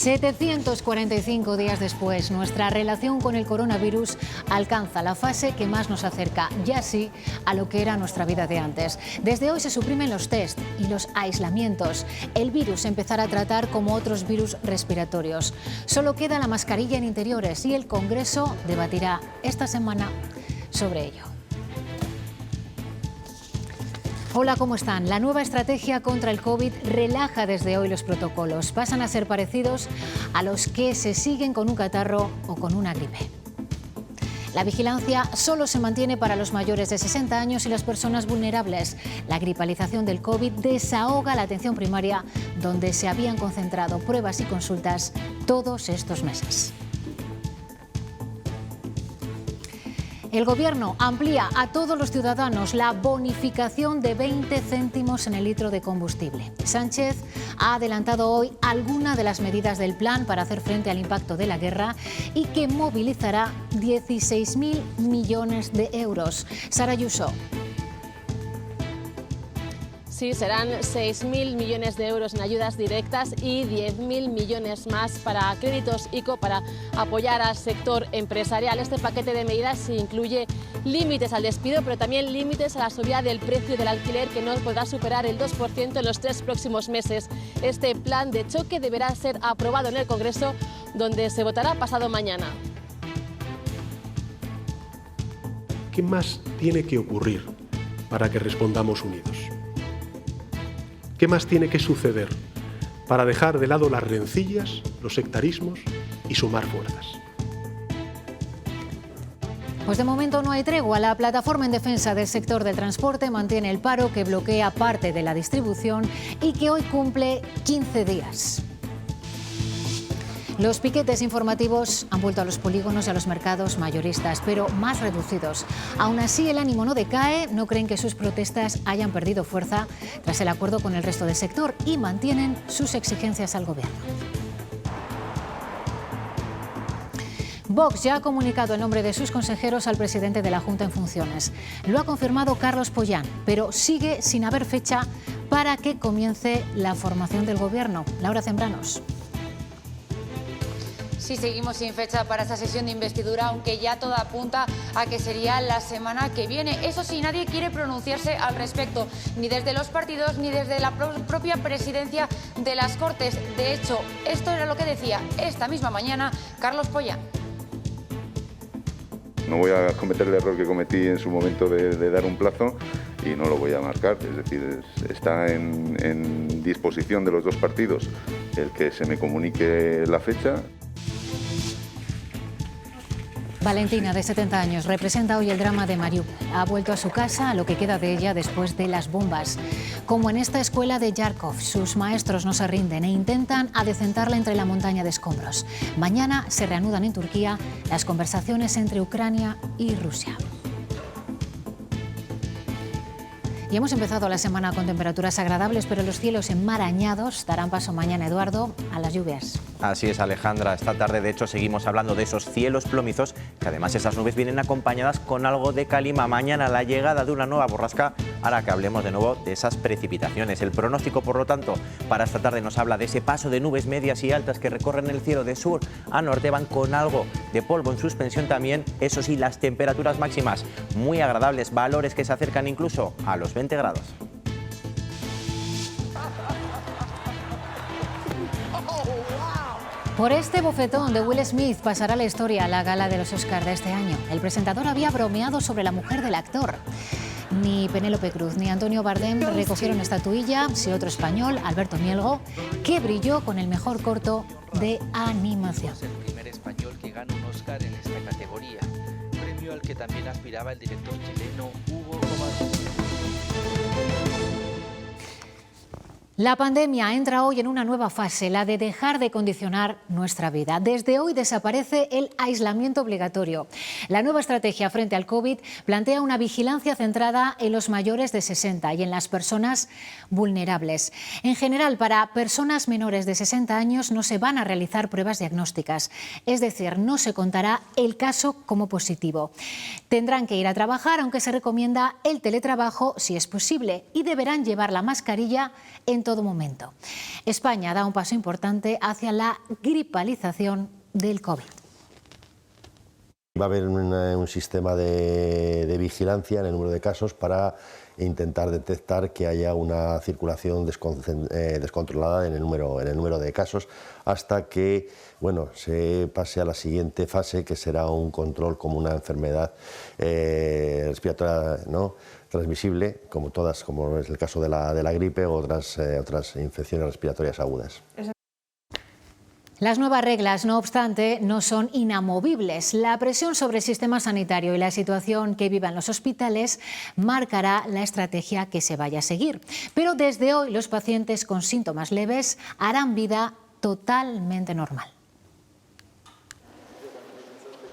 745 días después, nuestra relación con el coronavirus alcanza la fase que más nos acerca, ya sí, a lo que era nuestra vida de antes. Desde hoy se suprimen los test y los aislamientos. El virus empezará a tratar como otros virus respiratorios. Solo queda la mascarilla en interiores y el Congreso debatirá esta semana sobre ello. Hola, ¿cómo están? La nueva estrategia contra el COVID relaja desde hoy los protocolos. Pasan a ser parecidos a los que se siguen con un catarro o con una gripe. La vigilancia solo se mantiene para los mayores de 60 años y las personas vulnerables. La gripalización del COVID desahoga la atención primaria, donde se habían concentrado pruebas y consultas todos estos meses. El Gobierno amplía a todos los ciudadanos la bonificación de 20 céntimos en el litro de combustible. Sánchez ha adelantado hoy algunas de las medidas del plan para hacer frente al impacto de la guerra y que movilizará 16.000 millones de euros. Sara Ayuso. Sí, serán 6.000 millones de euros en ayudas directas y 10.000 millones más para créditos ICO para apoyar al sector empresarial. Este paquete de medidas incluye límites al despido, pero también límites a la subida del precio del alquiler, que no podrá superar el 2% en los 3 próximos meses. Este plan de choque deberá ser aprobado en el Congreso, donde se votará pasado mañana. ¿Qué más tiene que ocurrir para que respondamos unidos? ¿Qué más tiene que suceder para dejar de lado las rencillas, los sectarismos y sumar fuerzas? Pues de momento no hay tregua. La plataforma en defensa del sector del transporte mantiene el paro que bloquea parte de la distribución y que hoy cumple 15 días. Los piquetes informativos han vuelto a los polígonos y a los mercados mayoristas, pero más reducidos. Aún así, el ánimo no decae, no creen que sus protestas hayan perdido fuerza tras el acuerdo con el resto del sector y mantienen sus exigencias al Gobierno. Vox ya ha comunicado el nombre de sus consejeros al presidente de la Junta en funciones. Lo ha confirmado Carlos Pollán, pero sigue sin haber fecha para que comience la formación del Gobierno. Laura Zembranos. Sí, seguimos sin fecha para esta sesión de investidura, aunque ya todo apunta a que sería la semana que viene. Eso sí, nadie quiere pronunciarse al respecto, ni desde los partidos ni desde la propia presidencia de las Cortes. De hecho, esto era lo que decía esta misma mañana Carlos Pollán. No voy a cometer el error que cometí en su momento de dar un plazo y no lo voy a marcar. Es decir, está en disposición de los dos partidos el que se me comunique la fecha. Valentina, de 70 años, representa hoy el drama de Mariupol. Ha vuelto a su casa, a lo que queda de ella después de las bombas. Como en esta escuela de Yarkov, sus maestros no se rinden e intentan adecentarla entre la montaña de escombros. Mañana se reanudan en Turquía las conversaciones entre Ucrania y Rusia. Y hemos empezado la semana con temperaturas agradables, pero los cielos enmarañados darán paso mañana, Eduardo, a las lluvias. Así es, Alejandra. Esta tarde, de hecho, seguimos hablando de esos cielos plomizos, que además esas nubes vienen acompañadas con algo de calima. Mañana la llegada de una nueva borrasca hará que hablemos de nuevo de esas precipitaciones. El pronóstico, por lo tanto, para esta tarde nos habla de ese paso de nubes medias y altas que recorren el cielo de sur a norte, van con algo de polvo en suspensión también. Eso sí, las temperaturas máximas muy agradables, valores que se acercan incluso a los 20 grados. Por este bofetón de Will Smith pasará la historia a la gala de los Oscar de este año. El presentador había bromeado sobre la mujer del actor. Ni Penélope Cruz ni Antonio Bardem recogieron estatuilla, sí otro español, Alberto Mielgo, que brilló con el mejor corto de animación. Es el primer español que gana un Oscar en esta categoría, premio al que también aspiraba el director chileno Hugo Covarrubias. La pandemia entra hoy en una nueva fase, la de dejar de condicionar nuestra vida. Desde hoy desaparece el aislamiento obligatorio. La nueva estrategia frente al COVID plantea una vigilancia centrada en los mayores de 60 y en las personas vulnerables. En general, para personas menores de 60 años no se van a realizar pruebas diagnósticas, es decir, no se contará el caso como positivo. Tendrán que ir a trabajar, aunque se recomienda el teletrabajo si es posible, y deberán llevar la mascarilla en todo momento. España da un paso importante hacia la gripalización del COVID. Va a haber un sistema de vigilancia en el número de casos para intentar detectar que haya una circulación descontrolada en el número de casos, hasta que se pase a la siguiente fase, que será un control como una enfermedad respiratoria transmisible, como es el caso de la gripe o otras infecciones respiratorias agudas. Las nuevas reglas, no obstante, no son inamovibles. La presión sobre el sistema sanitario y la situación que vivan los hospitales marcará la estrategia que se vaya a seguir. Pero desde hoy los pacientes con síntomas leves harán vida totalmente normal.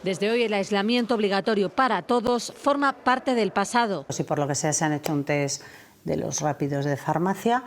Desde hoy el aislamiento obligatorio para todos forma parte del pasado. Si por lo que sea se han hecho un test de los rápidos de farmacia,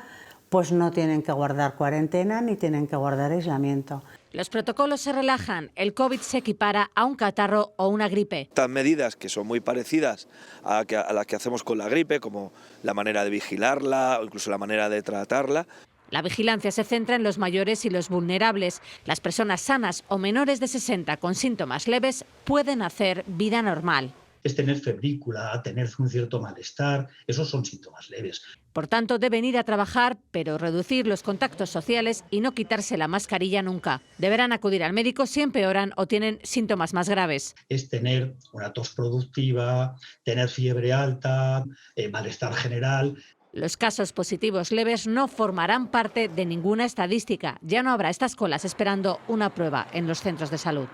pues no tienen que guardar cuarentena ni tienen que guardar aislamiento. Los protocolos se relajan, el COVID se equipara a un catarro o una gripe. Estas medidas, que son muy parecidas a las que hacemos con la gripe, como la manera de vigilarla o incluso la manera de tratarla. La vigilancia se centra en los mayores y los vulnerables. Las personas sanas o menores de 60 con síntomas leves pueden hacer vida normal. Es tener febrícula, tener un cierto malestar, esos son síntomas leves. Por tanto, deben ir a trabajar, pero reducir los contactos sociales y no quitarse la mascarilla nunca. Deberán acudir al médico si empeoran o tienen síntomas más graves. Es tener una tos productiva, tener fiebre alta, malestar general. Los casos positivos leves no formarán parte de ninguna estadística. Ya no habrá estas colas esperando una prueba en los centros de salud.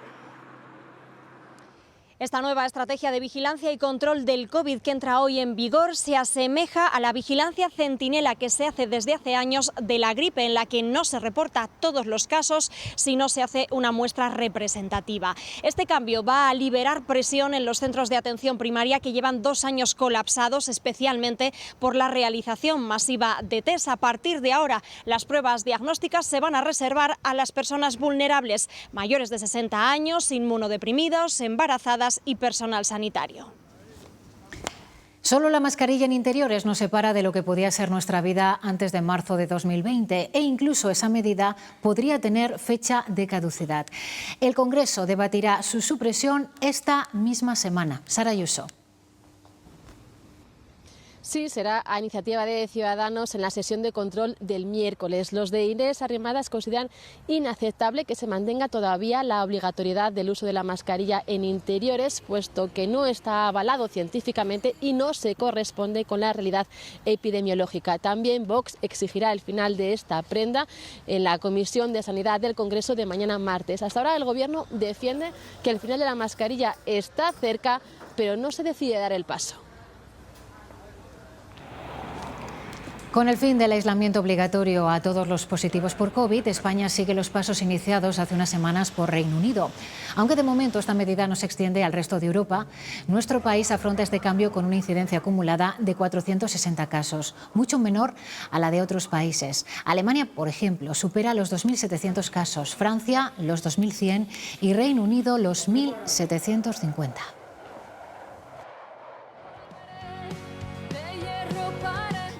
Esta nueva estrategia de vigilancia y control del COVID que entra hoy en vigor se asemeja a la vigilancia centinela que se hace desde hace años de la gripe, en la que no se reporta todos los casos si no se hace una muestra representativa. Este cambio va a liberar presión en los centros de atención primaria que llevan 2 años colapsados, especialmente por la realización masiva de test. A partir de ahora, las pruebas diagnósticas se van a reservar a las personas vulnerables, mayores de 60 años, inmunodeprimidos, embarazadas y personal sanitario. Solo la mascarilla en interiores nos separa de lo que podía ser nuestra vida antes de marzo de 2020 e incluso esa medida podría tener fecha de caducidad. El Congreso debatirá su supresión esta misma semana. Sara Ayuso. Sí, será a iniciativa de Ciudadanos en la sesión de control del miércoles. Los de Inés Arrimadas consideran inaceptable que se mantenga todavía la obligatoriedad del uso de la mascarilla en interiores, puesto que no está avalado científicamente y no se corresponde con la realidad epidemiológica. También Vox exigirá el final de esta prenda en la Comisión de Sanidad del Congreso de mañana martes. Hasta ahora el Gobierno defiende que el final de la mascarilla está cerca, pero no se decide dar el paso. Con el fin del aislamiento obligatorio a todos los positivos por COVID, España sigue los pasos iniciados hace unas semanas por Reino Unido. Aunque de momento esta medida no se extiende al resto de Europa, nuestro país afronta este cambio con una incidencia acumulada de 460 casos, mucho menor a la de otros países. Alemania, por ejemplo, supera los 2.700 casos, Francia los 2.100 y Reino Unido los 1.750.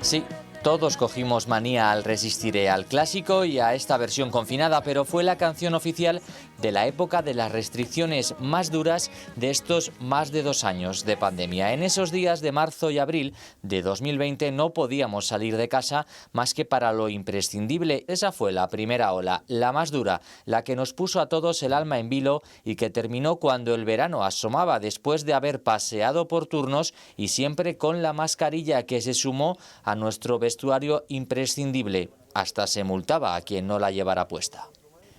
Sí. Todos cogimos manía al Resistiré, al clásico y a esta versión confinada, pero fue la canción oficial de la época de las restricciones más duras de estos más de 2 años de pandemia. En esos días de marzo y abril de 2020 no podíamos salir de casa más que para lo imprescindible. Esa fue la primera ola, la más dura, la que nos puso a todos el alma en vilo y que terminó cuando el verano asomaba después de haber paseado por turnos y siempre con la mascarilla que se sumó a nuestro vestuario imprescindible. Hasta se multaba a quien no la llevara puesta.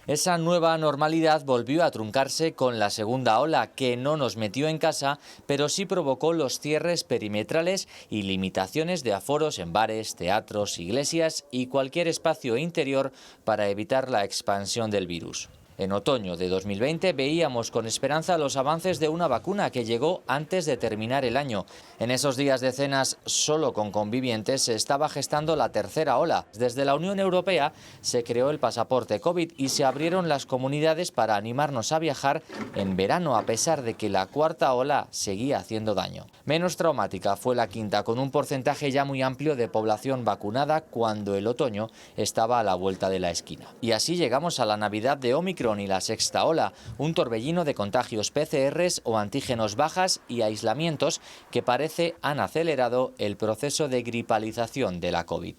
Esa nueva normalidad volvió a truncarse con la segunda ola, que no nos metió en casa, pero sí provocó los cierres perimetrales y limitaciones de aforos en bares, teatros, iglesias y cualquier espacio interior para evitar la expansión del virus. En otoño de 2020 veíamos con esperanza los avances de una vacuna que llegó antes de terminar el año. En esos días de cenas solo con convivientes se estaba gestando la tercera ola. Desde la Unión Europea se creó el pasaporte COVID y se abrieron las comunidades para animarnos a viajar en verano, a pesar de que la cuarta ola seguía haciendo daño. Menos traumática fue la quinta, con un porcentaje ya muy amplio de población vacunada cuando el otoño estaba a la vuelta de la esquina. Y así llegamos a la Navidad de Ómicron y la sexta ola, un torbellino de contagios PCRs o antígenos bajas y aislamientos que parece han acelerado el proceso de gripalización de la COVID.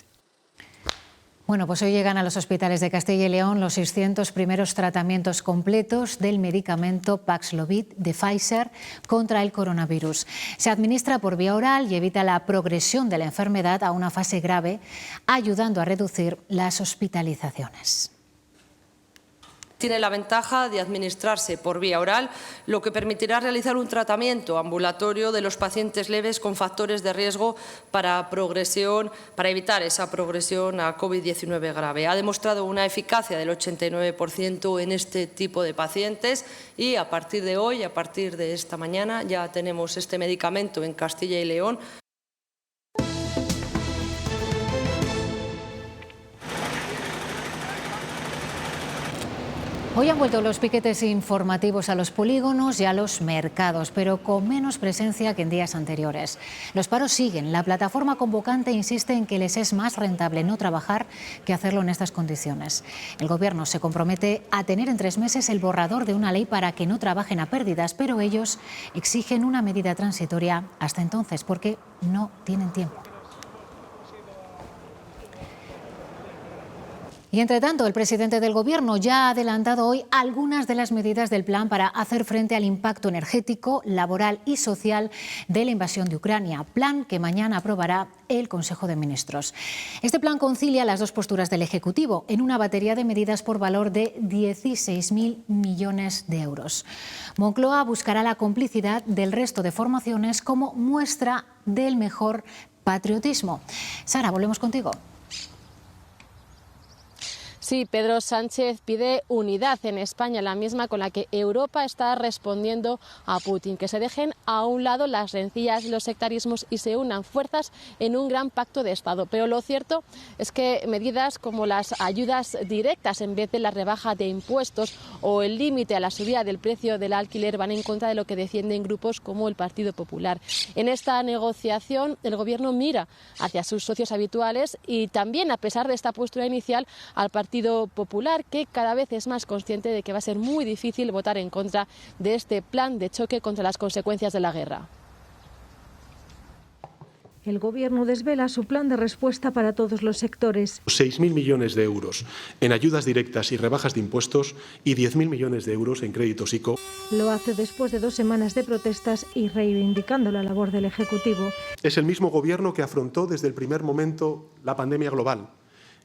Bueno, pues hoy llegan a los hospitales de Castilla y León los 600 primeros tratamientos completos del medicamento Paxlovid de Pfizer contra el coronavirus. Se administra por vía oral y evita la progresión de la enfermedad a una fase grave, ayudando a reducir las hospitalizaciones. Tiene la ventaja de administrarse por vía oral, lo que permitirá realizar un tratamiento ambulatorio de los pacientes leves con factores de riesgo para evitar esa progresión a COVID-19 grave. Ha demostrado una eficacia del 89% en este tipo de pacientes y a partir de hoy, a partir de esta mañana, ya tenemos este medicamento en Castilla y León. Hoy han vuelto los piquetes informativos a los polígonos y a los mercados, pero con menos presencia que en días anteriores. Los paros siguen. La plataforma convocante insiste en que les es más rentable no trabajar que hacerlo en estas condiciones. El Gobierno se compromete a tener en 3 meses el borrador de una ley para que no trabajen a pérdidas, pero ellos exigen una medida transitoria hasta entonces porque no tienen tiempo. Y entre tanto, el presidente del Gobierno ya ha adelantado hoy algunas de las medidas del plan para hacer frente al impacto energético, laboral y social de la invasión de Ucrania, plan que mañana aprobará el Consejo de Ministros. Este plan concilia las dos posturas del Ejecutivo en una batería de medidas por valor de 16.000 millones de euros. Moncloa buscará la complicidad del resto de formaciones como muestra del mejor patriotismo. Sara, volvemos contigo. Sí, Pedro Sánchez pide unidad en España, la misma con la que Europa está respondiendo a Putin, que se dejen a un lado las rencillas, los sectarismos y se unan fuerzas en un gran pacto de Estado. Pero lo cierto es que medidas como las ayudas directas en vez de la rebaja de impuestos o el límite a la subida del precio del alquiler van en contra de lo que defienden grupos como el Partido Popular. En esta negociación el Gobierno mira hacia sus socios habituales y también, a pesar de esta postura inicial, al Partido Popular, que cada vez es más consciente de que va a ser muy difícil votar en contra de este plan de choque contra las consecuencias de la guerra. El Gobierno desvela su plan de respuesta para todos los sectores. 6.000 millones de euros en ayudas directas y rebajas de impuestos y 10.000 millones de euros en créditos ICO. Lo hace después de 2 semanas de protestas y reivindicando la labor del Ejecutivo. Es el mismo Gobierno que afrontó desde el primer momento la pandemia global,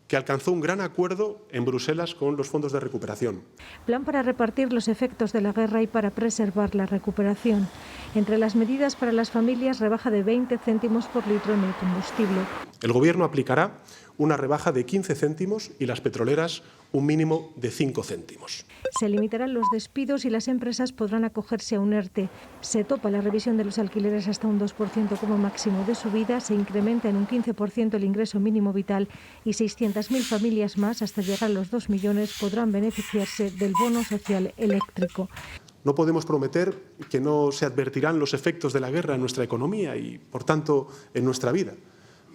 que alcanzó un gran acuerdo en Bruselas con los fondos de recuperación. Plan para repartir los efectos de la guerra y para preservar la recuperación. Entre las medidas para las familias, rebaja de 20 céntimos por litro en el combustible. El Gobierno aplicará una rebaja de 15 céntimos y las petroleras un mínimo de 5 céntimos. Se limitarán los despidos y las empresas podrán acogerse a un ERTE. Se topa la revisión de los alquileres hasta un 2% como máximo de subida, se incrementa en un 15% el ingreso mínimo vital y 600.000 familias más, hasta llegar a los 2 millones, podrán beneficiarse del bono social eléctrico. No podemos prometer que no se advertirán los efectos de la guerra en nuestra economía y, por tanto, en nuestra vida.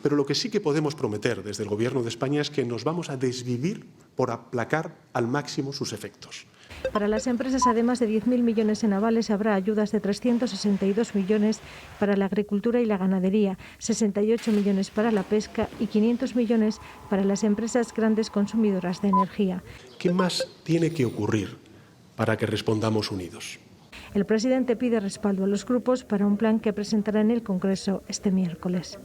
Pero lo que sí que podemos prometer desde el Gobierno de España es que nos vamos a desvivir por aplacar al máximo sus efectos. Para las empresas, además de 10.000 millones en avales, habrá ayudas de 362 millones para la agricultura y la ganadería, 68 millones para la pesca y 500 millones para las empresas grandes consumidoras de energía. ¿Qué más tiene que ocurrir para que respondamos unidos? El presidente pide respaldo a los grupos para un plan que presentará en el Congreso este miércoles.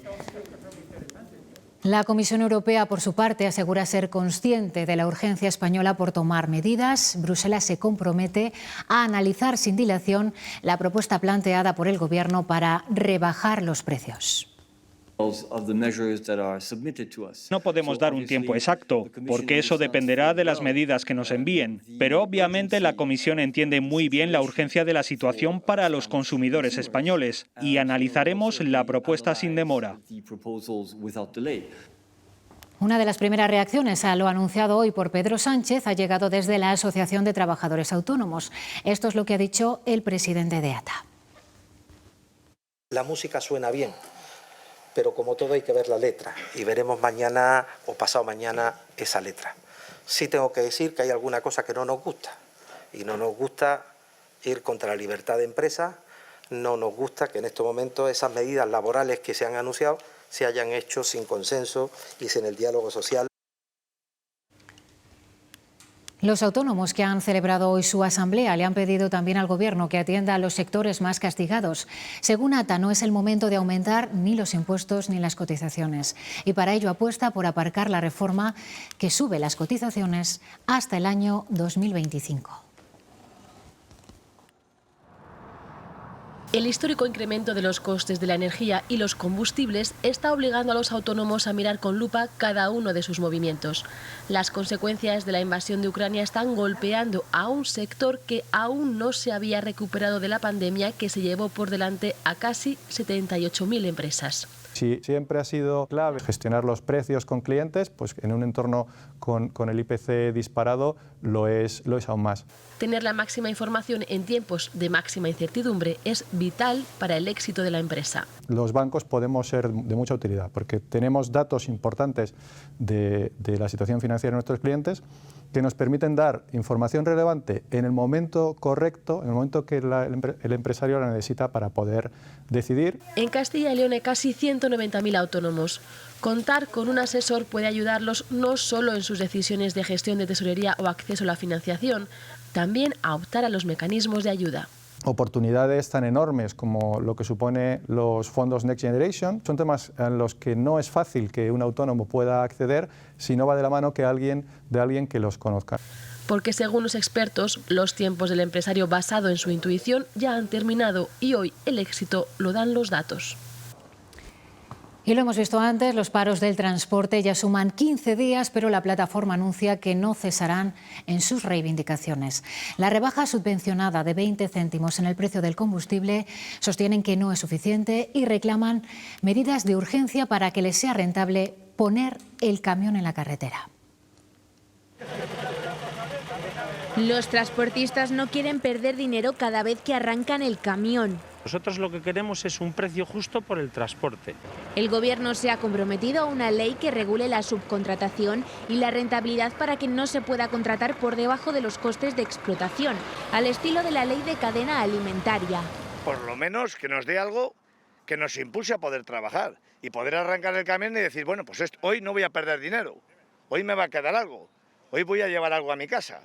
La Comisión Europea, por su parte, asegura ser consciente de la urgencia española por tomar medidas. Bruselas se compromete a analizar sin dilación la propuesta planteada por el Gobierno para rebajar los precios. No podemos dar un tiempo exacto, porque eso dependerá de las medidas que nos envíen, pero obviamente la Comisión entiende muy bien la urgencia de la situación para los consumidores españoles y analizaremos la propuesta sin demora. Una de las primeras reacciones a lo anunciado hoy por Pedro Sánchez ha llegado desde la Asociación de Trabajadores Autónomos. Esto es lo que ha dicho el presidente de ATA. La música suena bien, pero como todo hay que ver la letra y veremos mañana o pasado mañana esa letra. Sí tengo que decir que hay alguna cosa que no nos gusta y no nos gusta ir contra la libertad de empresa, no nos gusta que en estos momentos esas medidas laborales que se han anunciado se hayan hecho sin consenso y sin el diálogo social. Los autónomos que han celebrado hoy su asamblea le han pedido también al Gobierno que atienda a los sectores más castigados. Según ATA, no es el momento de aumentar ni los impuestos ni las cotizaciones. Y para ello apuesta por aparcar la reforma que sube las cotizaciones hasta el año 2025. El histórico incremento de los costes de la energía y los combustibles está obligando a los autónomos a mirar con lupa cada uno de sus movimientos. Las consecuencias de la invasión de Ucrania están golpeando a un sector que aún no se había recuperado de la pandemia, que se llevó por delante a casi 78.000 empresas. Si siempre ha sido clave gestionar los precios con clientes, pues en un entorno con el IPC disparado lo es aún más. Tener la máxima información en tiempos de máxima incertidumbre es vital para el éxito de la empresa. Los bancos podemos ser de mucha utilidad porque tenemos datos importantes de la situación financiera de nuestros clientes que nos permiten dar información relevante en el momento correcto, en el momento que el empresario la necesita para poder decidir. En Castilla y León hay casi 190.000 autónomos. Contar con un asesor puede ayudarlos no solo en sus decisiones de gestión de tesorería o acceso a la financiación, también a optar a los mecanismos de ayuda. Oportunidades tan enormes como lo que supone los fondos Next Generation son temas en los que no es fácil que un autónomo pueda acceder si no va de la mano de alguien que los conozca. Porque según los expertos, los tiempos del empresario basado en su intuición ya han terminado y hoy el éxito lo dan los datos. Y lo hemos visto antes, los paros del transporte ya suman 15 días, pero la plataforma anuncia que no cesarán en sus reivindicaciones. La rebaja subvencionada de 20 céntimos en el precio del combustible sostienen que no es suficiente y reclaman medidas de urgencia para que les sea rentable poner el camión en la carretera. Los transportistas no quieren perder dinero cada vez que arrancan el camión. Nosotros lo que queremos es un precio justo por el transporte. El Gobierno se ha comprometido a una ley que regule la subcontratación y la rentabilidad para que no se pueda contratar por debajo de los costes de explotación, al estilo de la ley de cadena alimentaria. Por lo menos que nos dé algo que nos impulse a poder trabajar y poder arrancar el camión y decir, bueno, pues hoy no voy a perder dinero, hoy me va a quedar algo, hoy voy a llevar algo a mi casa.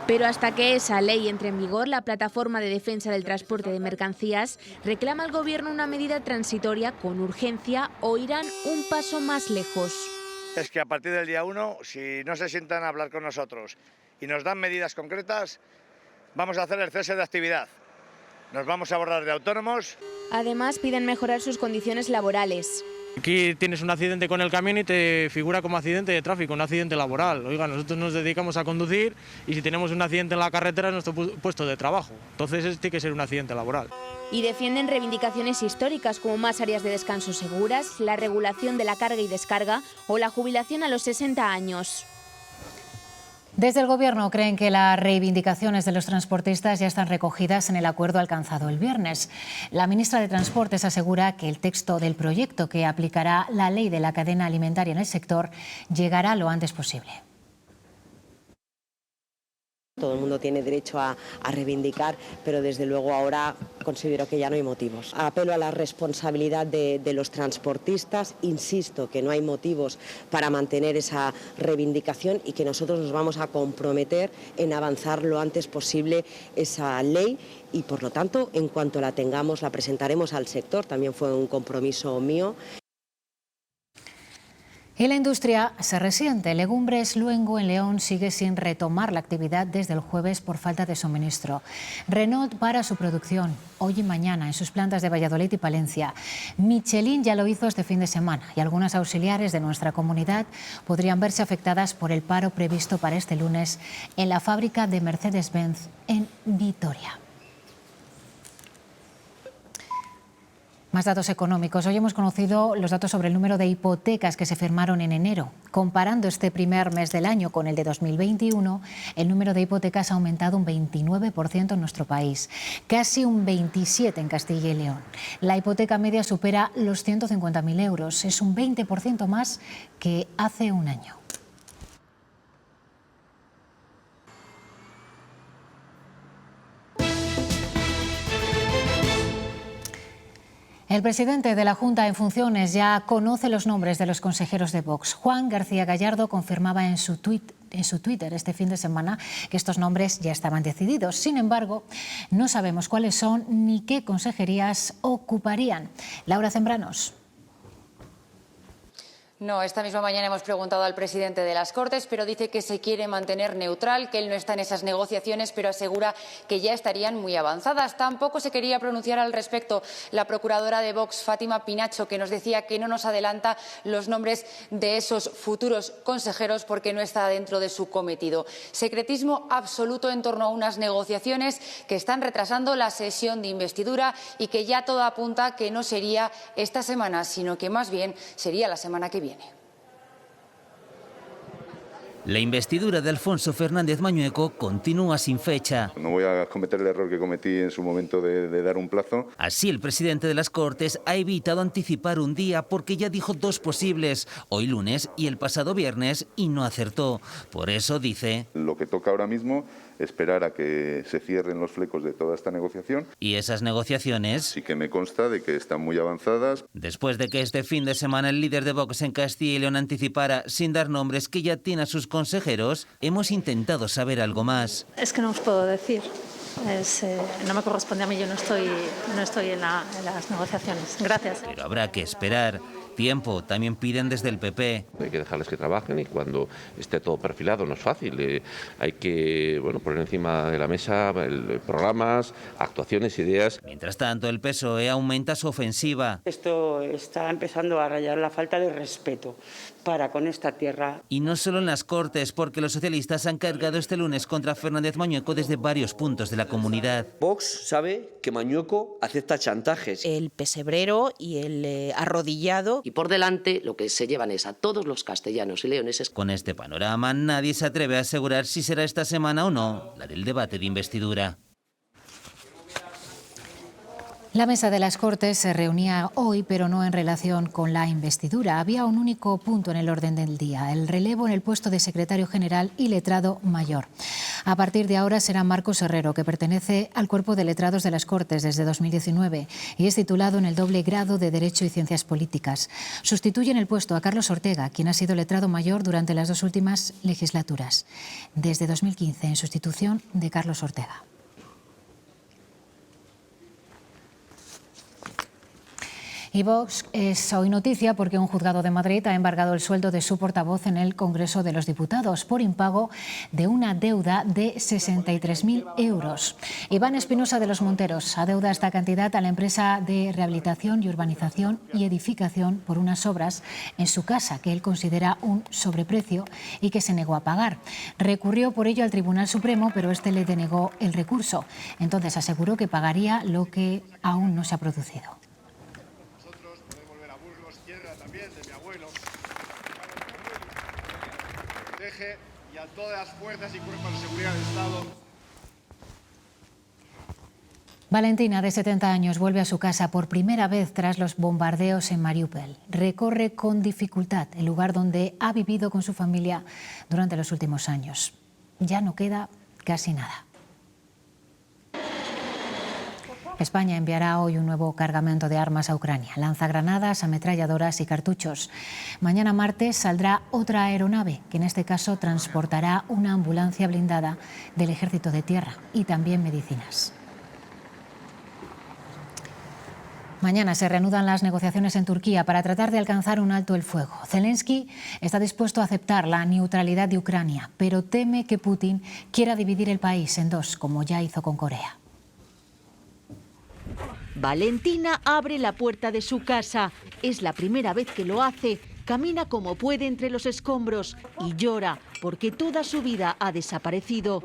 Pero hasta que esa ley entre en vigor, la Plataforma de Defensa del Transporte de Mercancías reclama al Gobierno una medida transitoria con urgencia o irán un paso más lejos. Es que a partir del día 1, si no se sientan a hablar con nosotros y nos dan medidas concretas, vamos a hacer el cese de actividad. Nos vamos a borrar de autónomos. Además, piden mejorar sus condiciones laborales. Aquí tienes un accidente con el camión y te figura como accidente de tráfico, un accidente laboral. Oiga, nosotros nos dedicamos a conducir y si tenemos un accidente en la carretera es nuestro puesto de trabajo. Entonces tiene que ser un accidente laboral. Y defienden reivindicaciones históricas como más áreas de descanso seguras, la regulación de la carga y descarga o la jubilación a los 60 años. Desde el Gobierno creen que las reivindicaciones de los transportistas ya están recogidas en el acuerdo alcanzado el viernes. La ministra de Transportes asegura que el texto del proyecto que aplicará la ley de la cadena alimentaria en el sector llegará lo antes posible. Todo el mundo tiene derecho a reivindicar, pero desde luego ahora considero que ya no hay motivos. Apelo a la responsabilidad de los transportistas, insisto que no hay motivos para mantener esa reivindicación y que nosotros nos vamos a comprometer en avanzar lo antes posible esa ley y por lo tanto en cuanto la tengamos la presentaremos al sector, también fue un compromiso mío. Y la industria se resiente. Legumbres Luengo en León sigue sin retomar la actividad desde el jueves por falta de suministro. Renault para su producción hoy y mañana en sus plantas de Valladolid y Palencia. Michelin ya lo hizo este fin de semana y algunas auxiliares de nuestra comunidad podrían verse afectadas por el paro previsto para este lunes en la fábrica de Mercedes-Benz en Vitoria. Más datos económicos. Hoy hemos conocido los datos sobre el número de hipotecas que se firmaron en enero. Comparando este primer mes del año con el de 2021, el número de hipotecas ha aumentado un 29% en nuestro país, casi un 27% en Castilla y León. La hipoteca media supera los 150.000 euros, es un 20% más que hace un año. El presidente de la Junta en funciones ya conoce los nombres de los consejeros de Vox. Juan García Gallardo confirmaba en su Twitter este fin de semana que estos nombres ya estaban decididos. Sin embargo, no sabemos cuáles son ni qué consejerías ocuparían. Laura Zembranos. No, esta misma mañana hemos preguntado al presidente de las Cortes, pero dice que se quiere mantener neutral, que él no está en esas negociaciones, pero asegura que ya estarían muy avanzadas. Tampoco se quería pronunciar al respecto la procuradora de Vox, Fátima Pinacho, que nos decía que no nos adelanta los nombres de esos futuros consejeros porque no está dentro de su cometido. Secretismo absoluto en torno a unas negociaciones que están retrasando la sesión de investidura y que ya todo apunta que no sería esta semana, sino que más bien sería la semana que viene. La investidura de Alfonso Fernández Mañueco continúa sin fecha. No voy a cometer el error que cometí en su momento de dar un plazo. Así, el presidente de las Cortes ha evitado anticipar un día porque ya dijo dos posibles, hoy lunes y el pasado viernes, y no acertó. Por eso dice: lo que toca ahora mismo, esperar a que se cierren los flecos de toda esta negociación. ¿Y esas negociaciones? Sí que me consta de que están muy avanzadas. Después de que este fin de semana el líder de Vox en Castilla y León anticipara, sin dar nombres, que ya tiene a sus consejeros, hemos intentado saber algo más. Es que no os puedo decir. No me corresponde a mí, yo no estoy en las negociaciones. Gracias. Pero habrá que esperar. Tiempo, también piden desde el PP. Hay que dejarles que trabajen y cuando esté todo perfilado no es fácil. Hay que poner encima de la mesa programas, actuaciones, ideas. Mientras tanto, el PSOE aumenta su ofensiva. Esto está empezando a rayar la falta de respeto para con esta tierra. Y no solo en las Cortes, porque los socialistas han cargado este lunes contra Fernández Mañueco desde varios puntos de la comunidad. Vox sabe que Mañueco acepta chantajes. El pesebrero y el arrodillado. Y por delante lo que se llevan es a todos los castellanos y leoneses. Con este panorama nadie se atreve a asegurar si será esta semana o no la del debate de investidura. La mesa de las Cortes se reunía hoy, pero no en relación con la investidura. Había un único punto en el orden del día: el relevo en el puesto de secretario general y letrado mayor. A partir de ahora será Marcos Herrero, que pertenece al cuerpo de letrados de las Cortes desde 2019 y es titulado en el doble grado de Derecho y Ciencias Políticas. Sustituye en el puesto a Carlos Ortega, quien ha sido letrado mayor durante las dos últimas legislaturas, desde 2015, en sustitución de Carlos Ortega. Y Vox es hoy noticia porque un juzgado de Madrid ha embargado el sueldo de su portavoz en el Congreso de los Diputados por impago de una deuda de 63.000 euros. Iván Espinosa de los Monteros adeuda esta cantidad a la empresa de rehabilitación y urbanización y edificación por unas obras en su casa que él considera un sobreprecio y que se negó a pagar. Recurrió por ello al Tribunal Supremo, pero este le denegó el recurso. Entonces aseguró que pagaría lo que aún no se ha producido. Y a todas las fuerzas y cuerpos de seguridad del Estado. Valentina, de 70 años, vuelve a su casa por primera vez tras los bombardeos en Mariúpol. Recorre con dificultad el lugar donde ha vivido con su familia durante los últimos años. Ya no queda casi nada. España enviará hoy un nuevo cargamento de armas a Ucrania, lanzagranadas, ametralladoras y cartuchos. Mañana martes saldrá otra aeronave, que en este caso transportará una ambulancia blindada del Ejército de Tierra y también medicinas. Mañana se reanudan las negociaciones en Turquía para tratar de alcanzar un alto el fuego. Zelensky está dispuesto a aceptar la neutralidad de Ucrania, pero teme que Putin quiera dividir el país en dos, como ya hizo con Corea. Valentina abre la puerta de su casa. Es la primera vez que lo hace. Camina como puede entre los escombros y llora porque toda su vida ha desaparecido.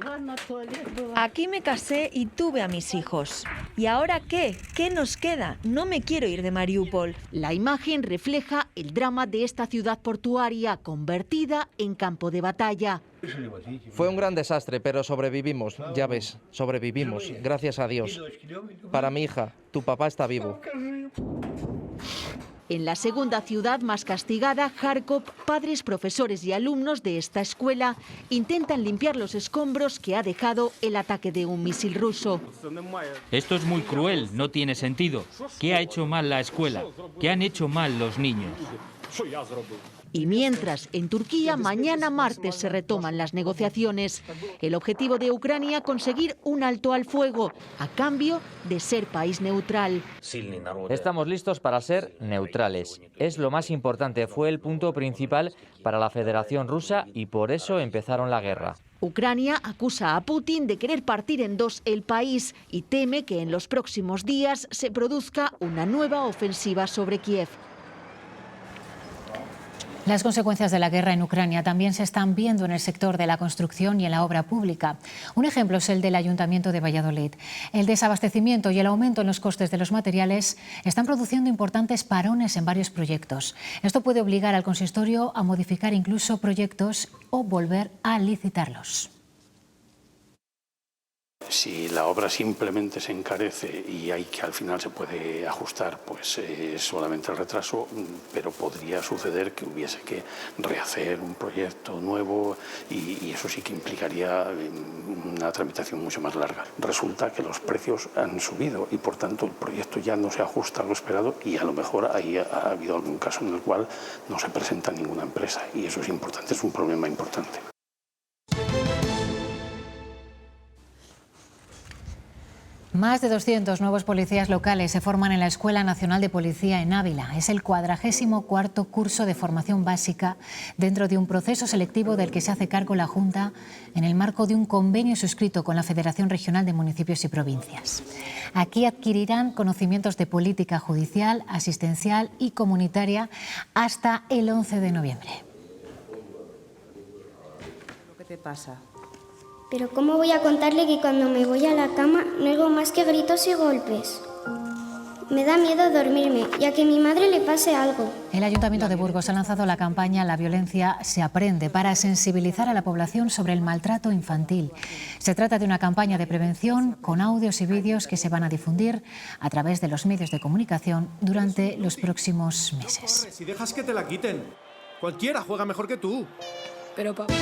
Aquí me casé y tuve a mis hijos. ¿Y ahora qué? ¿Qué nos queda? No me quiero ir de Mariupol. La imagen refleja el drama de esta ciudad portuaria convertida en campo de batalla. Fue un gran desastre, pero sobrevivimos, ya ves, sobrevivimos, gracias a Dios. Para mi hija, tu papá está vivo. En la segunda ciudad más castigada, Kharkov, padres, profesores y alumnos de esta escuela intentan limpiar los escombros que ha dejado el ataque de un misil ruso. Esto es muy cruel, no tiene sentido. ¿Qué ha hecho mal la escuela? ¿Qué han hecho mal los niños? Y mientras, en Turquía, mañana martes se retoman las negociaciones. El objetivo de Ucrania, conseguir un alto al fuego, a cambio de ser país neutral. Estamos listos para ser neutrales. Es lo más importante, fue el punto principal para la Federación Rusa y por eso empezaron la guerra. Ucrania acusa a Putin de querer partir en dos el país y teme que en los próximos días se produzca una nueva ofensiva sobre Kiev. Las consecuencias de la guerra en Ucrania también se están viendo en el sector de la construcción y en la obra pública. Un ejemplo es el del Ayuntamiento de Valladolid. El desabastecimiento y el aumento en los costes de los materiales están produciendo importantes parones en varios proyectos. Esto puede obligar al consistorio a modificar incluso proyectos o volver a licitarlos. Si la obra simplemente se encarece y al final se puede ajustar, pues es solamente el retraso, pero podría suceder que hubiese que rehacer un proyecto nuevo y eso sí que implicaría una tramitación mucho más larga. Resulta que los precios han subido y por tanto el proyecto ya no se ajusta a lo esperado y a lo mejor ahí ha habido algún caso en el cual no se presenta ninguna empresa y eso es importante, es un problema importante. Más de 200 nuevos policías locales se forman en la Escuela Nacional de Policía en Ávila. Es el 44º curso de formación básica dentro de un proceso selectivo del que se hace cargo la Junta en el marco de un convenio suscrito con la Federación Regional de Municipios y Provincias. Aquí adquirirán conocimientos de política judicial, asistencial y comunitaria hasta el 11 de noviembre. ¿Qué te pasa? Pero ¿cómo voy a contarle que cuando me voy a la cama no oigo más que gritos y golpes? Me da miedo dormirme y a que a mi madre le pase algo. El Ayuntamiento de Burgos ha lanzado la campaña La violencia se aprende para sensibilizar a la población sobre el maltrato infantil. Se trata de una campaña de prevención con audios y vídeos que se van a difundir a través de los medios de comunicación durante los próximos meses. Si dejas que te la quiten, cualquiera juega mejor que tú. Pero papá...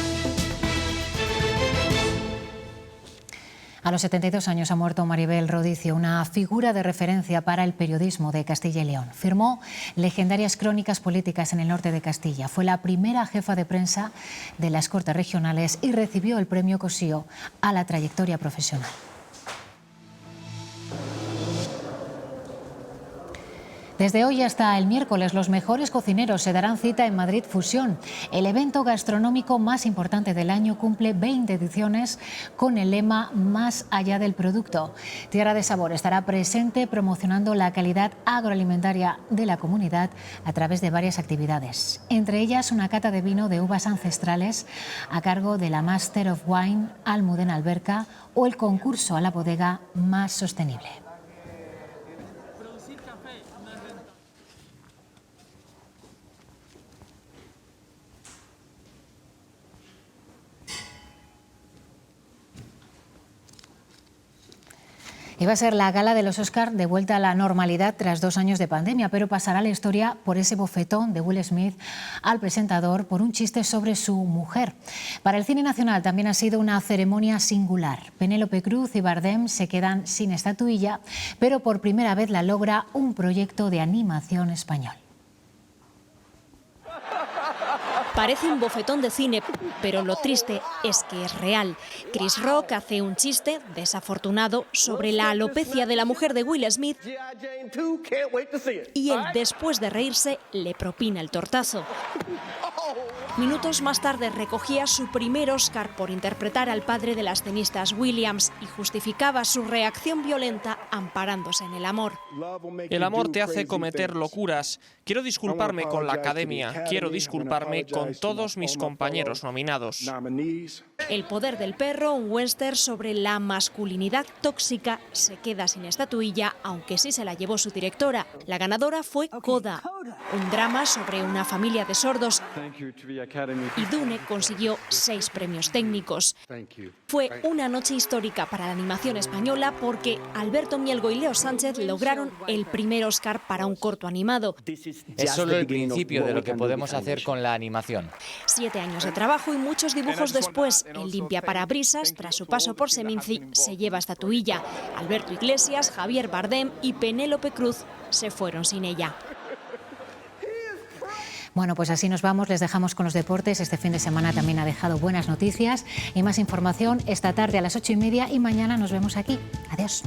A los 72 años ha muerto Maribel Rodicio, una figura de referencia para el periodismo de Castilla y León. Firmó legendarias crónicas políticas en el norte de Castilla. Fue la primera jefa de prensa de las Cortes Regionales y recibió el premio Cosío a la trayectoria profesional. Desde hoy hasta el miércoles, los mejores cocineros se darán cita en Madrid Fusión. El evento gastronómico más importante del año cumple 20 ediciones con el lema Más allá del producto. Tierra de Sabor estará presente promocionando la calidad agroalimentaria de la comunidad a través de varias actividades. Entre ellas, una cata de vino de uvas ancestrales a cargo de la Master of Wine Almudena Alberca o el concurso a la bodega más sostenible. Iba a ser la gala de los Oscar de vuelta a la normalidad tras 2 años de pandemia, pero pasará a la historia por ese bofetón de Will Smith al presentador por un chiste sobre su mujer. Para el cine nacional también ha sido una ceremonia singular. Penélope Cruz y Bardem se quedan sin estatuilla, pero por primera vez la logra un proyecto de animación español. Parece un bofetón de cine, pero lo triste es que es real. Chris Rock hace un chiste desafortunado sobre la alopecia de la mujer de Will Smith y él, después de reírse, le propina el tortazo. Minutos más tarde recogía su primer Oscar por interpretar al padre de las tenistas Williams y justificaba su reacción violenta amparándose en el amor. El amor te hace cometer locuras. Quiero disculparme con la Academia, quiero disculparme con todos mis compañeros nominados. El poder del perro, un western sobre la masculinidad tóxica, se queda sin estatuilla, aunque sí se la llevó su directora. La ganadora fue Coda, un drama sobre una familia de sordos, y Dune consiguió 6 premios técnicos. Fue una noche histórica para la animación española porque Alberto Mielgo y Leo Sánchez lograron el primer Oscar para un corto animado. Es solo el principio de lo que podemos hacer con la animación. 7 años de trabajo y muchos dibujos después, el limpiaparabrisas, tras su paso por Seminci, se lleva estatuilla. Alberto Iglesias, Javier Bardem y Penélope Cruz se fueron sin ella. Bueno, pues así nos vamos, les dejamos con los deportes. Este fin de semana también ha dejado buenas noticias y más información esta tarde a las 8:30 y mañana nos vemos aquí. Adiós.